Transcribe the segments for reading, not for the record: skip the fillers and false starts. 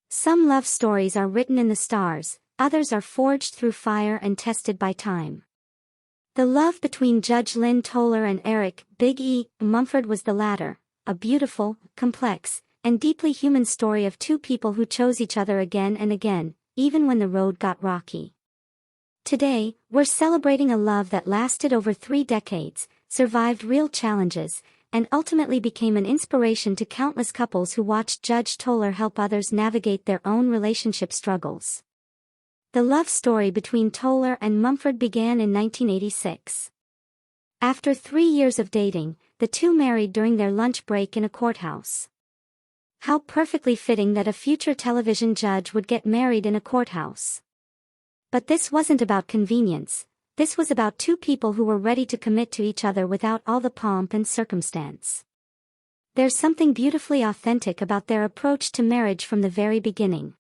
Some love stories are written in the stars, others are forged through fire and tested by time. The love between Judge Lynn Toler and Eric Big E Mumford was the latter, a beautiful, complex, and deeply human story of two people who chose each other again and again, even when the road got rocky. Today, we're celebrating a love that lasted over 3 decades, survived real challenges, and ultimately became an inspiration to countless couples who watched Judge Toler help others navigate their own relationship struggles. The love story between Toler and Mumford began in 1986. After 3 years of dating, the two married during their lunch break in a courthouse. How perfectly fitting that a future television judge would get married in a courthouse. But this wasn't about convenience. This was about two people who were ready to commit to each other without all the pomp and circumstance. There's something beautifully authentic about their approach to marriage from the very beginning.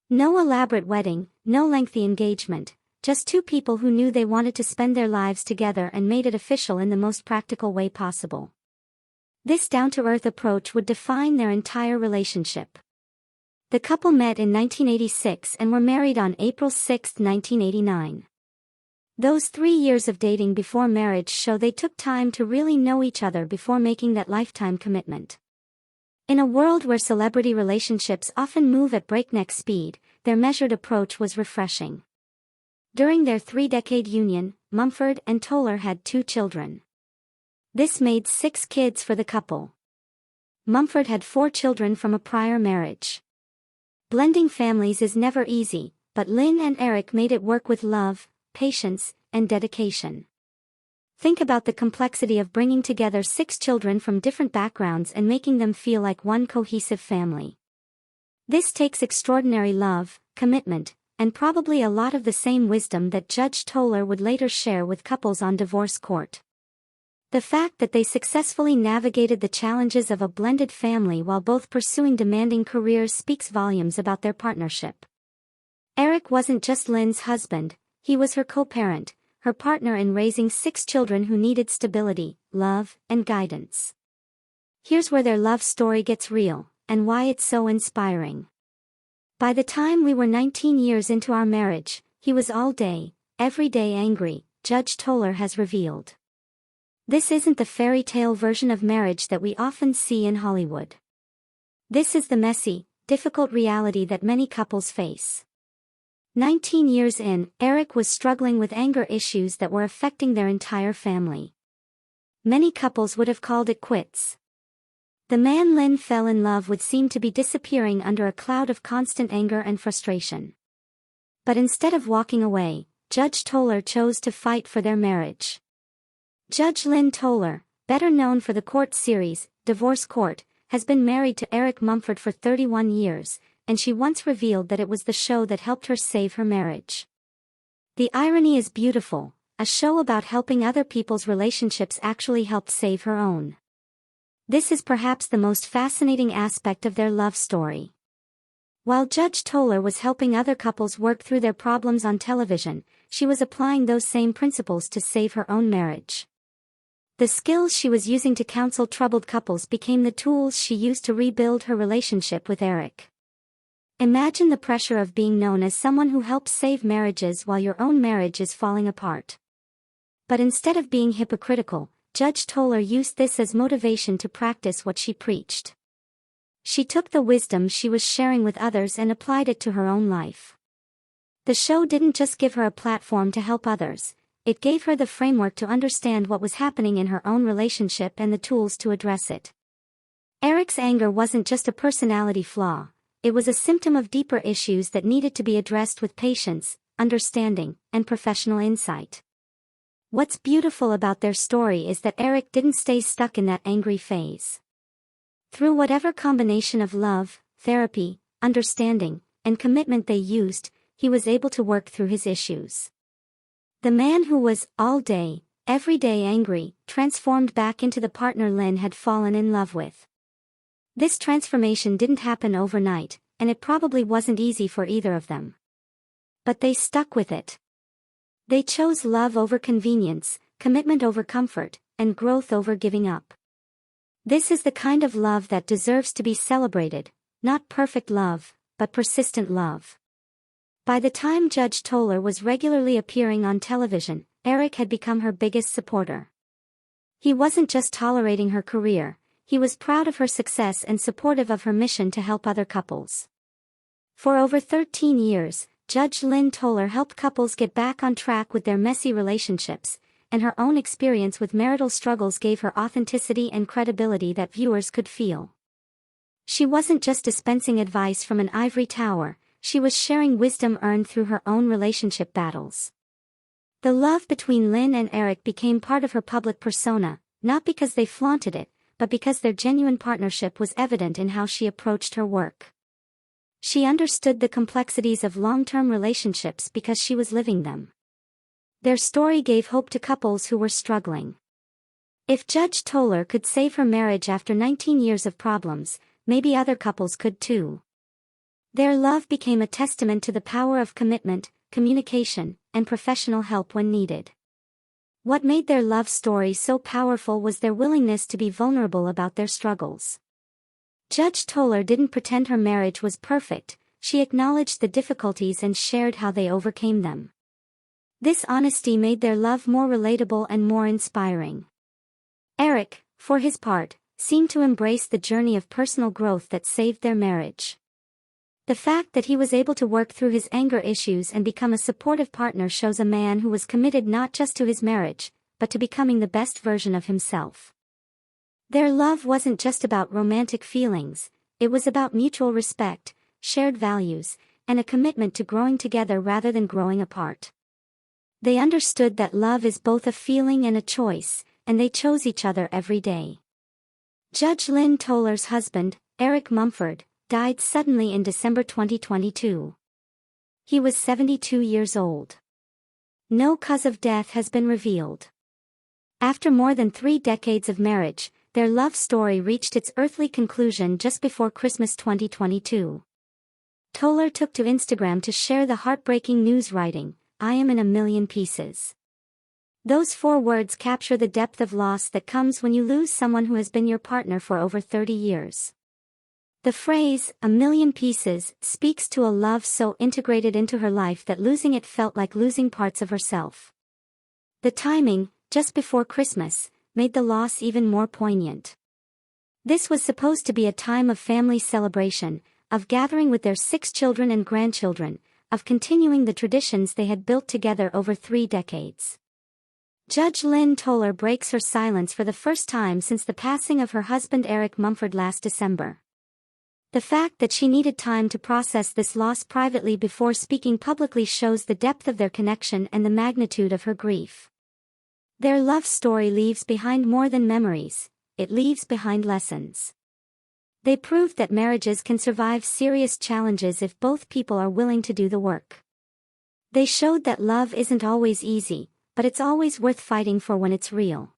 No elaborate wedding, no lengthy engagement, just two people who knew they wanted to spend their lives together and made it official in the most practical way possible. This down-to-earth approach would define their entire relationship. The couple met in 1986 and were married on April 6, 1989. Those 3 years of dating before marriage show they took time to really know each other before making that lifetime commitment. In a world where celebrity relationships often move at breakneck speed, their measured approach was refreshing. During their 3-decade union, Mumford and Toler had 2 children. This made 6 kids for the couple. Mumford had 4 children from a prior marriage. Blending families is never easy, but Lynn and Eric made it work with love, patience, and dedication. Think about the complexity of bringing together 6 children from different backgrounds and making them feel like one cohesive family. This takes extraordinary love, commitment, and probably a lot of the same wisdom that Judge Toler would later share with couples on divorce court. The fact that they successfully navigated the challenges of a blended family while both pursuing demanding careers speaks volumes about their partnership. Eric wasn't just Lynn's husband, he was her co-parent, her partner in raising 6 children who needed stability, love, and guidance. Here's where their love story gets real, and why it's so inspiring. By the time we were 19 years into our marriage, he was all day, every day angry, Judge Toler has revealed. This isn't the fairy tale version of marriage that we often see in Hollywood. This is the messy, difficult reality that many couples face. 19 years in, Eric was struggling with anger issues that were affecting their entire family. Many couples would have called it quits. The man Lynn fell in love with seemed to be disappearing under a cloud of constant anger and frustration. But instead of walking away, Judge Toler chose to fight for their marriage. Judge Lynn Toler, better known for the court series, Divorce Court, has been married to Eric Mumford for 31 years, and she once revealed that it was the show that helped her save her marriage. The irony is beautiful, a show about helping other people's relationships actually helped save her own. This is perhaps the most fascinating aspect of their love story. While Judge Toler was helping other couples work through their problems on television, she was applying those same principles to save her own marriage. The skills she was using to counsel troubled couples became the tools she used to rebuild her relationship with Eric. Imagine the pressure of being known as someone who helps save marriages while your own marriage is falling apart. But instead of being hypocritical, Judge Toler used this as motivation to practice what she preached. She took the wisdom she was sharing with others and applied it to her own life. The show didn't just give her a platform to help others, it gave her the framework to understand what was happening in her own relationship and the tools to address it. Eric's anger wasn't just a personality flaw. It was a symptom of deeper issues that needed to be addressed with patience, understanding, and professional insight. What's beautiful about their story is that Eric didn't stay stuck in that angry phase. Through whatever combination of love, therapy, understanding, and commitment they used, he was able to work through his issues. The man who was, all day, every day angry, transformed back into the partner Lynn had fallen in love with. This transformation didn't happen overnight, and it probably wasn't easy for either of them. But they stuck with it. They chose love over convenience, commitment over comfort, and growth over giving up. This is the kind of love that deserves to be celebrated, not perfect love, but persistent love. By the time Judge Toler was regularly appearing on television, Eric had become her biggest supporter. He wasn't just tolerating her career, he was proud of her success and supportive of her mission to help other couples. For over 13 years, Judge Lynn Toler helped couples get back on track with their messy relationships, and her own experience with marital struggles gave her authenticity and credibility that viewers could feel. She wasn't just dispensing advice from an ivory tower, she was sharing wisdom earned through her own relationship battles. The love between Lynn and Eric became part of her public persona, not because they flaunted it, but because their genuine partnership was evident in how she approached her work. She understood the complexities of long-term relationships because she was living them. Their story gave hope to couples who were struggling. If Judge Toler could save her marriage after 19 years of problems, maybe other couples could too. Their love became a testament to the power of commitment, communication, and professional help when needed. What made their love story so powerful was their willingness to be vulnerable about their struggles. Judge Toler didn't pretend her marriage was perfect, she acknowledged the difficulties and shared how they overcame them. This honesty made their love more relatable and more inspiring. Eric, for his part, seemed to embrace the journey of personal growth that saved their marriage. The fact that he was able to work through his anger issues and become a supportive partner shows a man who was committed not just to his marriage, but to becoming the best version of himself. Their love wasn't just about romantic feelings, it was about mutual respect, shared values, and a commitment to growing together rather than growing apart. They understood that love is both a feeling and a choice, and they chose each other every day. Judge Lynn Toler's husband, Eric Mumford, died suddenly in December 2022. He was 72 years old. No cause of death has been revealed. After more than 3 decades of marriage, their love story reached its earthly conclusion just before Christmas 2022. Toler took to Instagram to share the heartbreaking news, writing, "I am in a million pieces." Those 4 words capture the depth of loss that comes when you lose someone who has been your partner for over 30 years. The phrase, "a million pieces," speaks to a love so integrated into her life that losing it felt like losing parts of herself. The timing, just before Christmas, made the loss even more poignant. This was supposed to be a time of family celebration, of gathering with their 6 children and grandchildren, of continuing the traditions they had built together over 3 decades. Judge Lynn Toler breaks her silence for the first time since the passing of her husband Eric Mumford last December. The fact that she needed time to process this loss privately before speaking publicly shows the depth of their connection and the magnitude of her grief. Their love story leaves behind more than memories, it leaves behind lessons. They proved that marriages can survive serious challenges if both people are willing to do the work. They showed that love isn't always easy, but it's always worth fighting for when it's real.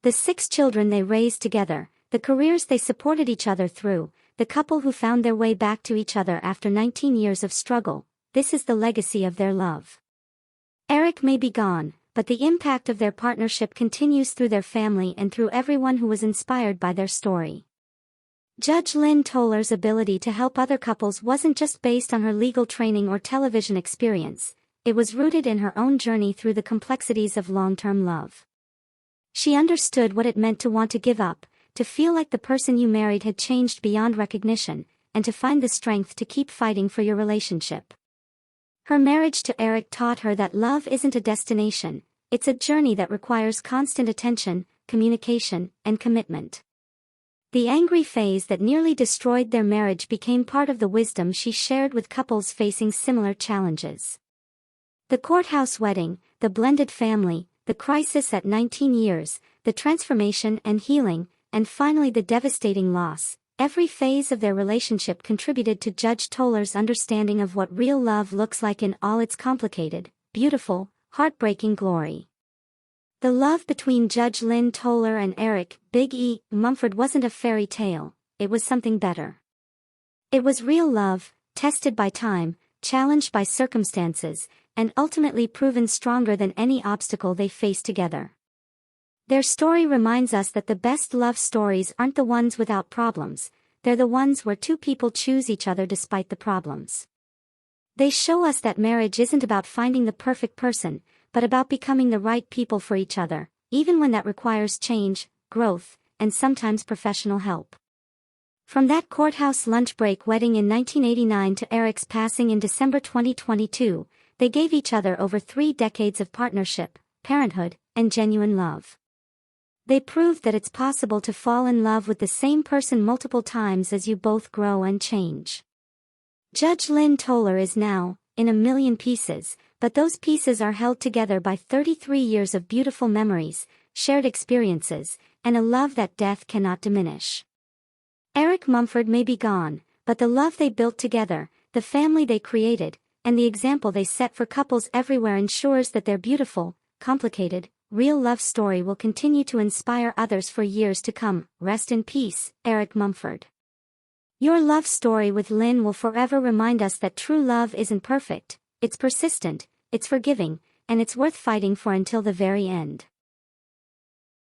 The 6 children they raised together, the careers they supported each other through, the couple who found their way back to each other after 19 years of struggle, this is the legacy of their love. Eric may be gone, but the impact of their partnership continues through their family and through everyone who was inspired by their story. Judge Lynn Toler's ability to help other couples wasn't just based on her legal training or television experience, it was rooted in her own journey through the complexities of long-term love. She understood what it meant to want to give up, to feel like the person you married had changed beyond recognition, and to find the strength to keep fighting for your relationship. Her marriage to Eric taught her that love isn't a destination, it's a journey that requires constant attention, communication, and commitment. The angry phase that nearly destroyed their marriage became part of the wisdom she shared with couples facing similar challenges. The courthouse wedding, the blended family, the crisis at 19 years, the transformation and healing, and finally the devastating loss, every phase of their relationship contributed to Judge Toler's understanding of what real love looks like in all its complicated, beautiful, heartbreaking glory. The love between Judge Lynn Toler and Eric, Big E, Mumford wasn't a fairy tale, it was something better. It was real love, tested by time, challenged by circumstances, and ultimately proven stronger than any obstacle they faced together. Their story reminds us that the best love stories aren't the ones without problems, they're the ones where two people choose each other despite the problems. They show us that marriage isn't about finding the perfect person, but about becoming the right people for each other, even when that requires change, growth, and sometimes professional help. From that courthouse lunch break wedding in 1989 to Eric's passing in December 2022, they gave each other over 3 decades of partnership, parenthood, and genuine love. They proved that it's possible to fall in love with the same person multiple times as you both grow and change. Judge Lynn Toler is now, in a million pieces, but those pieces are held together by 33 years of beautiful memories, shared experiences, and a love that death cannot diminish. Eric Mumford may be gone, but the love they built together, the family they created, and the example they set for couples everywhere ensures that their beautiful, complicated, real love story will continue to inspire others for years to come. Rest in peace, Eric Mumford. Your love story with Lynn will forever remind us that true love isn't perfect, it's persistent, it's forgiving, and it's worth fighting for until the very end.